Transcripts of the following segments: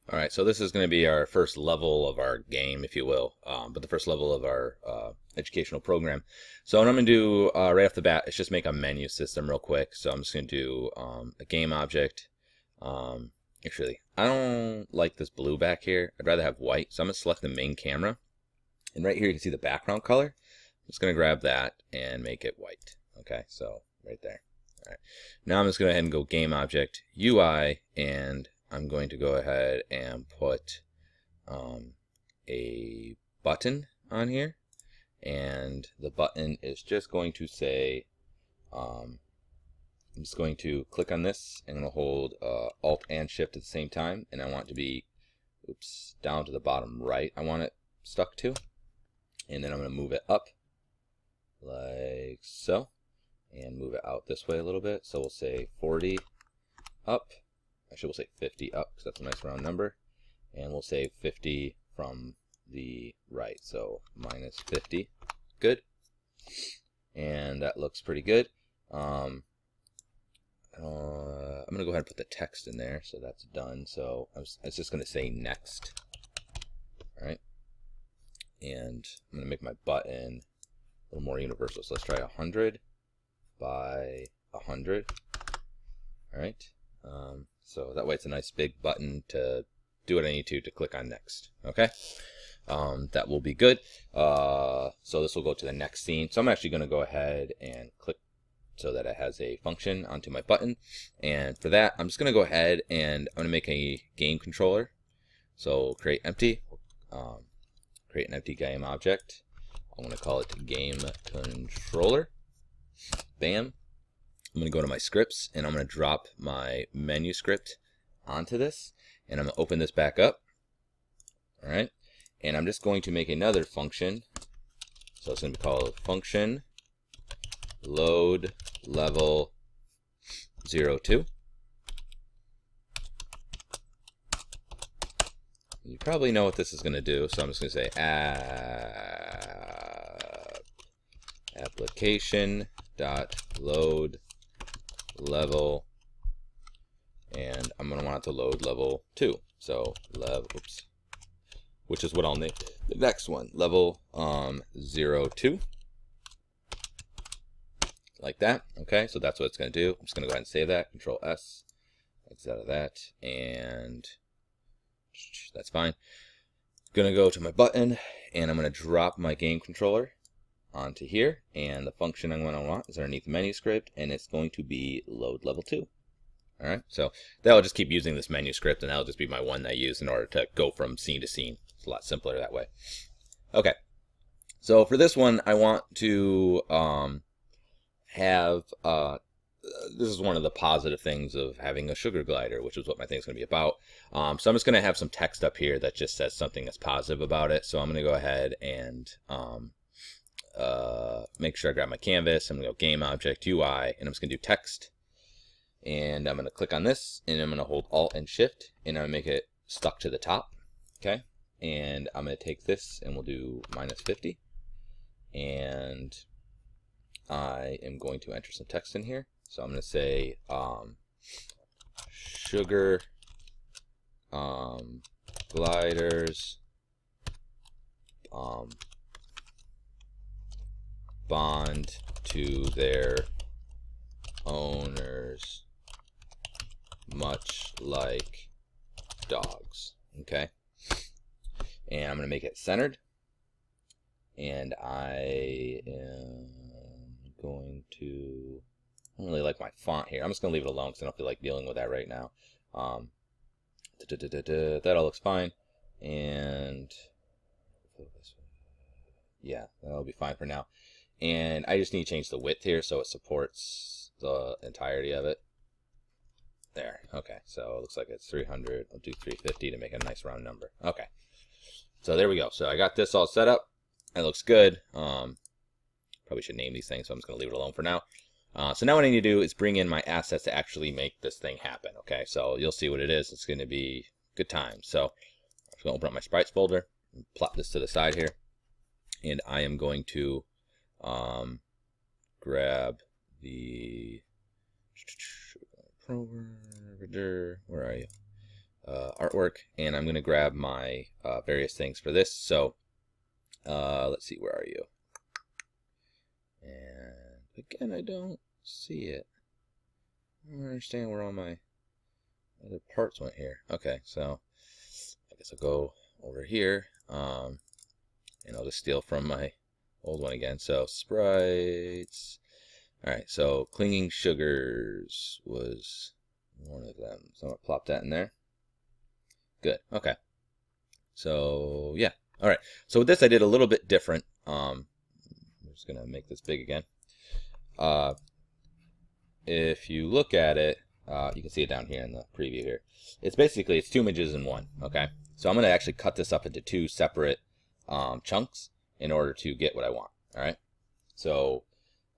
All right, so this is going to be our first level of our game, if you will, but the first level of our educational program. So what I'm going to do right off the bat is just make a menu system real quick. So I'm just going to do a game object. Actually, I don't like this blue back here. I'd rather have white. So I'm going to select the main camera. And right here you can see the background color. I'm just going to grab that and make it white. Okay, so right there. All right. Now I'm just going to go ahead and go game object, UI, and I'm going to go ahead and put a button on here, and the button is just going to say, I'm just going to click on this and I'm going to hold Alt and Shift at the same time, and I want it to be, down to the bottom right. I want it stuck to, and then I'm going to move it up like so, and move it out this way a little bit. So we'll say 40 up. Actually, we'll say 50 up because that's a nice round number. And we'll say 50 from the right. So minus 50. Good. And that looks pretty good. I'm going to go ahead and put the text in there. So that's done. So I was just going to say next. All right. And I'm going to make my button a little more universal. So let's try 100 by 100. All right. So that way it's a nice big button to do what I need to click on next. Okay. That will be good. So this will go to the next scene. So I'm actually going to go ahead and click so that it has a function onto my button. And for that, I'm just going to go ahead and I'm going to make a game controller. So create empty, create an empty game object. I'm going to call it game controller. Bam. I'm going to go to my scripts and I'm going to drop my menu script onto this, and I'm going to open this back up. All right. And I'm just going to make another function. So it's going to be called function load level 02. You probably know what this is going to do. So I'm just going to say application dot load level, and I'm going to want it to load level 2. So which is what I'll name the next one, level 02, like that. Okay, so that's what it's going to do. I'm just going to go ahead and save that, Control S, exit out of that, and that's fine. Going to go to my button and I'm going to drop my game controller onto here, and the function I'm going to want is underneath the menu script, and it's going to be load level 2. All right, so that'll just keep using this menu script, and that'll just be my one that I use in order to go from scene to scene. It's a lot simpler that way. Okay, so for this one, I want to have this is one of the positive things of having a sugar glider, which is what my thing's going to be about. So I'm just going to have some text up here that just says something that's positive about it. So I'm going to go ahead and make sure I grab my canvas. I'm going to go game object UI, and I'm just going to do text. And I'm going to click on this, and I'm going to hold Alt and Shift, and I'm going to make it stuck to the top. Okay. And I'm going to take this, and we'll do minus 50. And I am going to enter some text in here. So I'm going to say sugar gliders bond to their owners much like dogs. Okay. And I'm going to make it centered. And I am going to, I don't really like my font here. I'm just going to leave it alone because I don't feel like dealing with that right now. That all looks fine. And yeah, that'll be fine for now. And I just need to change the width here so it supports the entirety of it. There. Okay, so it looks like it's 300. I'll do 350 to make a nice round number. Okay. So there we go. So I got this all set up. It looks good. Probably should name these things, so I'm just going to leave it alone for now. So now what I need to do is bring in my assets to actually make this thing happen. Okay, so you'll see what it is. It's going to be good times. So I'm just going to open up my sprites folder and plop this to the side here. And I am going to grab the, where are you? artwork, and I'm going to grab my various things for this. So let's see, where are you? And again, I don't see it. I don't understand where all my other parts went here. Okay, so I guess I'll go over here, and I'll just steal from my old one again. So sprites. All right, so clinging sugars was one of them. So I'm gonna plop that in there. Good. Okay. So yeah. All right. So with this, I did a little bit different. I'm just gonna make this big again. If you look at it, you can see it down here in the preview here. It's basically, it's two images in one. Okay. So I'm gonna actually cut this up into two separate chunks in order to get what I want. All right. So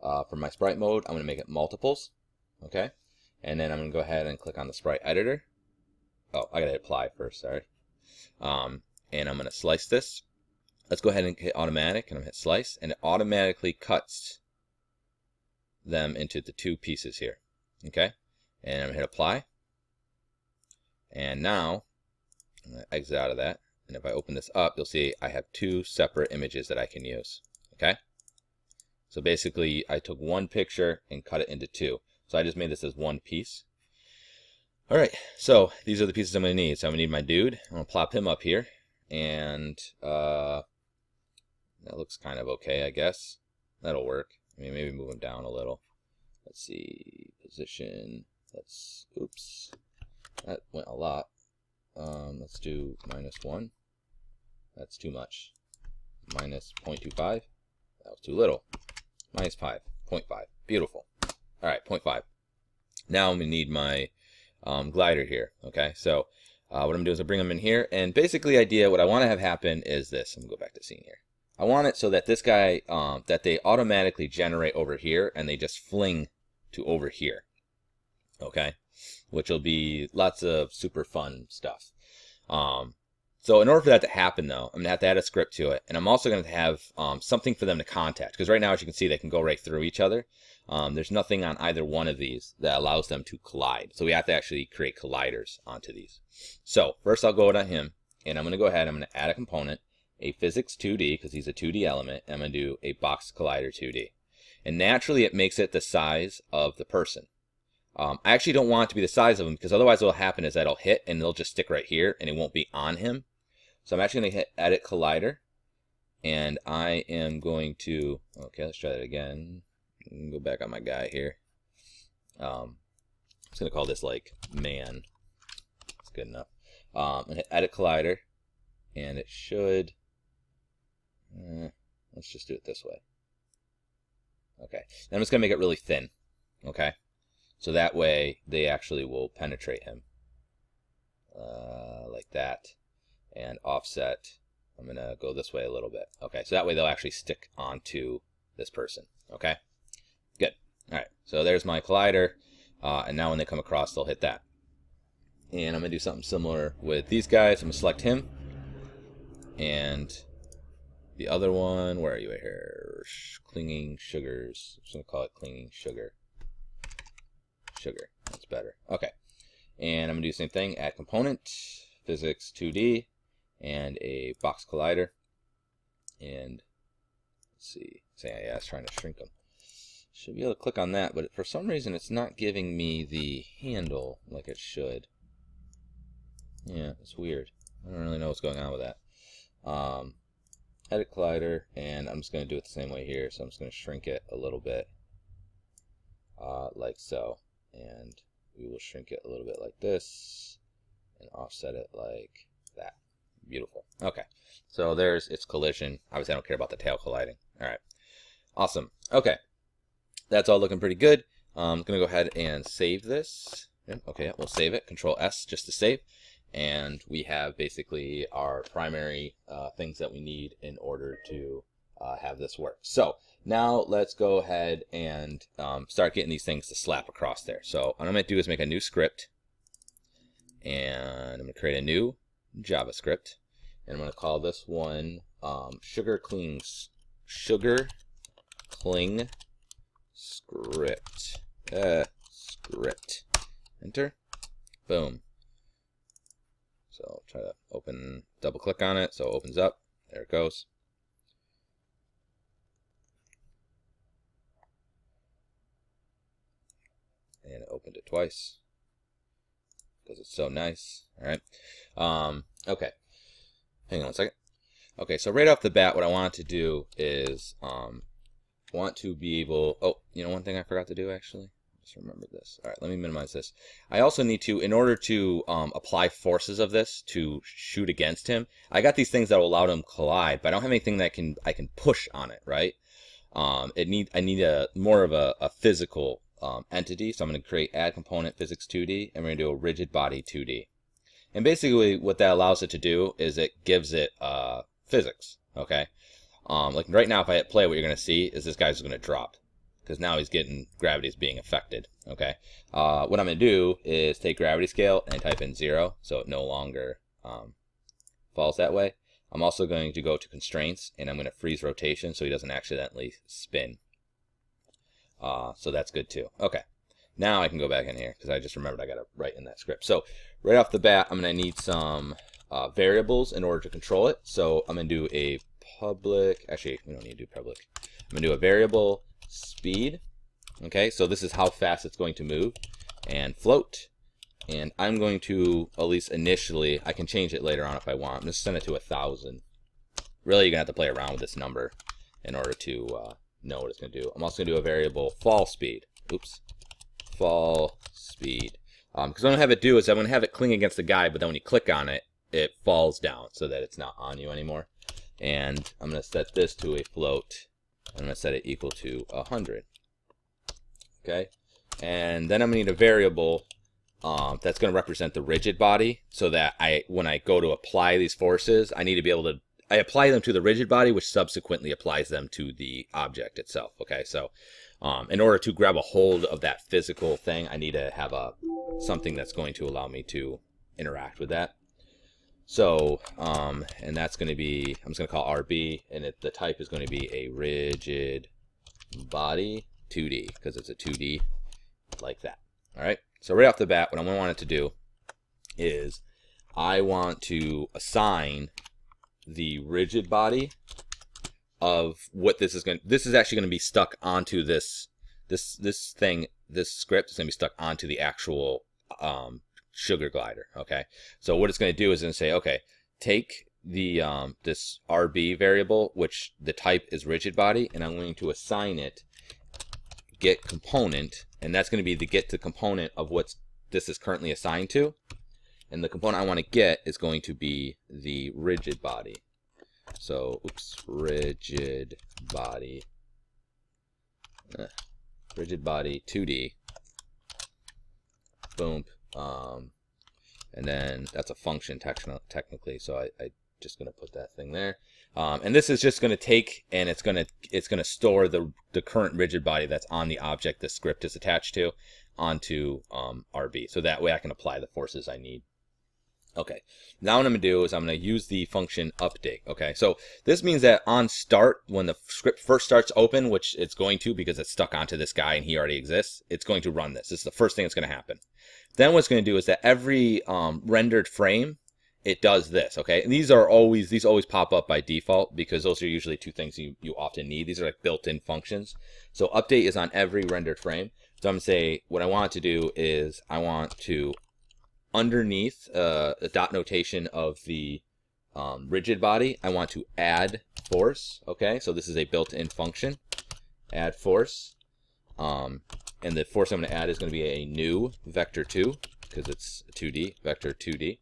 for my sprite mode, I'm gonna make it multiples. Okay. And then I'm gonna go ahead and click on the sprite editor. Oh, I gotta apply first. Sorry. And I'm gonna slice this. Let's go ahead and hit automatic, and I'm gonna hit slice, and it automatically cuts them into the two pieces here. Okay, and I'm gonna hit apply, and now I'm gonna exit out of that, and if I open this up, you'll see I have two separate images that I can use. Okay, so basically I took one picture and cut it into two, so I just made this as one piece. All right, so these are the pieces I'm gonna need. So I'm gonna need my dude. I'm gonna plop him up here, and that looks kind of okay, I guess. That'll work. I mean, maybe move him down a little. Let's see, position. Let's, oops, that went a lot. Let's do -1. That's too much. Minus 0.25. That was too little. -5, 0.5. Beautiful. All right, 0.5. Now I'm gonna need my glider here. Okay, so what I'm gonna do is I bring them in here, and basically what I want to have happen is this. I'm gonna go back to scene here. I want it so that this guy, that they automatically generate over here, and they just fling to over here. Okay, which will be lots of super fun stuff. So in order for that to happen, though, I'm gonna have to add a script to it, and I'm also gonna have something for them to contact, because right now, as you can see, they can go right through each other. There's nothing on either one of these that allows them to collide. So we have to actually create colliders onto these. So first I'll go to him, and I'm going to go ahead, I'm going to add a component, a physics 2D, because he's a 2D element, and I'm going to do a box collider 2D. And naturally it makes it the size of the person. I actually don't want it to be the size of him, because otherwise what will happen is that it'll hit, and it'll just stick right here, and it won't be on him. So I'm actually going to hit edit collider, and I am going to, okay, let's try that again. Go back on my guy here. I'm just gonna call this like man. That's good enough. And hit edit collider, and it should. Let's just do it this way. Okay, and I'm just gonna make it really thin. Okay, so that way they actually will penetrate him, like that, and offset. I'm gonna go this way a little bit. Okay, so that way they'll actually stick onto this person. Okay. Good. All right, so there's my collider, and now when they come across, they'll hit that. And I'm going to do something similar with these guys. I'm going to select him, and the other one, where are you right here? Clinging sugars. I'm just going to call it clinging sugar. Sugar, that's better. Okay, and I'm going to do the same thing, add component, physics 2D, and a box collider. And let's see, yeah, it's trying to shrink them. Should be able to click on that, but for some reason it's not giving me the handle like it should. Yeah, it's weird. I don't really know what's going on with that. Edit collider, and I'm just going to do it the same way here. So I'm just going to shrink it a little bit, like so, and we will shrink it a little bit like this, and offset it like that. Beautiful. Okay, so there's its collision. Obviously, I don't care about the tail colliding. All right, awesome. Okay. That's all looking pretty good. I'm going to go ahead and save this. Okay, we'll save it. Control S just to save. And we have basically our primary things that we need in order to have this work. So now let's go ahead and start getting these things to slap across there. So what I'm going to do is make a new script. And I'm going to create a new JavaScript. And I'm going to call this one sugar cling script. Enter. Boom. So try to double click on it so it opens up. There it goes. And it opened it twice because it's so nice. All right. Okay. Hang on a second. Okay, so right off the bat, what I want to do is want to be able. Oh, you know one thing I forgot to do actually. Just remember this. All right, let me minimize this. I also need to, in order to apply forces of this to shoot against him, I got these things that will allow them to collide, but I don't have anything that I can push on it, right? I need a more of a physical entity, so I'm going to create add component physics 2D, and we're going to do a rigid body 2D. And basically, what that allows it to do is it gives it physics. Okay, like right now, if I hit play, what you're going to see is this guy's going to drop, because now he's getting, gravity is being affected. Okay, what I'm going to do is take gravity scale and type in 0, so it no longer falls that way. I'm also going to go to constraints, and I'm going to freeze rotation so he doesn't accidentally spin. So that's good too. Okay, now I can go back in here because I just remembered I got to write in that script. So right off the bat, I'm going to need some variables in order to control it. So I'm going to do a public, actually we don't need to do public. I'm going to do a variable speed. Okay, so this is how fast it's going to move, and float. And I'm going to, at least initially, I can change it later on if I want. I'm going to send it to 1,000. Really, you're going to have to play around with this number in order to know what it's going to do. I'm also going to do a variable fall speed. Oops. Fall speed. Because what I'm going to have it do is I'm going to have it cling against the guy, but then when you click on it, it falls down so that it's not on you anymore. And I'm going to set this to a float. I'm going to set it equal to 100. Okay. And then I'm going to need a variable that's going to represent the rigid body, so that when I go to apply these forces, I need to be able to, I apply them to the rigid body, which subsequently applies them to the object itself. Okay, so in order to grab a hold of that physical thing, I need to have something that's going to allow me to interact with that. So, and that's going to be, I'm just going to call RB, and the type is going to be a rigid body 2D, because it's a 2D like that. All right. So right off the bat, what I want it to do is I want to assign the rigid body of what this is going to, this is actually going to be stuck onto this thing, this script is going to be stuck onto the actual sugar glider. Okay. So what it's going to do is going to say, okay, take the this RB variable, which the type is rigid body, and I'm going to assign it get component, and that's going to be the get to component of what this is currently assigned to, and the component I want to get is going to be the rigid body. So oops, rigid body 2D, boom, and then that's a function technically, so I just going to put that thing there. And this is just going to take, and it's going to store the current rigid body that's on the object the script is attached to onto RB. So that way I can apply the forces I need. Okay, now what I'm going to do is I'm going to use the function update. Okay, so this means that on start, when the script first starts open, which it's going to because it's stuck onto this guy and he already exists, it's going to run this. This is the first thing that's going to happen. Then what it's going to do is that every rendered frame, it does this. Okay, and these always pop up by default because those are usually two things you often need. These are like built-in functions. So update is on every rendered frame. So I'm going to say what I want to do is I want to, underneath the dot notation of the rigid body, I want to add force. Okay, so this is a built-in function, add force, and the force I'm going to add is going to be a new vector 2 because it's 2D, vector 2D,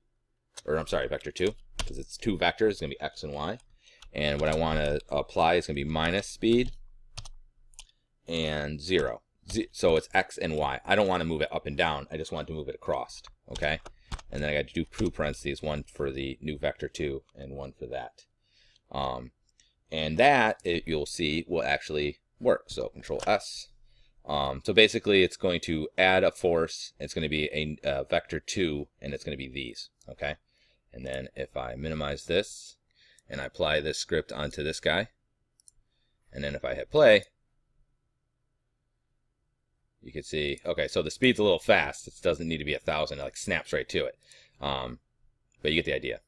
or I'm sorry, vector 2 because it's two vectors. It's going to be x and y, and what I want to apply is going to be minus speed and 0. So it's x and y. I don't want to move it up and down. I just want to move it across. Okay, and then I got to do two parentheses, one for the new vector 2 and one for that. And that, you'll see, will actually work. So Control S. So basically, it's going to add a force. It's going to be a vector 2, and it's going to be these. Okay, and then if I minimize this and I apply this script onto this guy, and then if I hit play, you can see, okay, so the speed's a little fast. It doesn't need to be 1,000. It like snaps right to it. But you get the idea.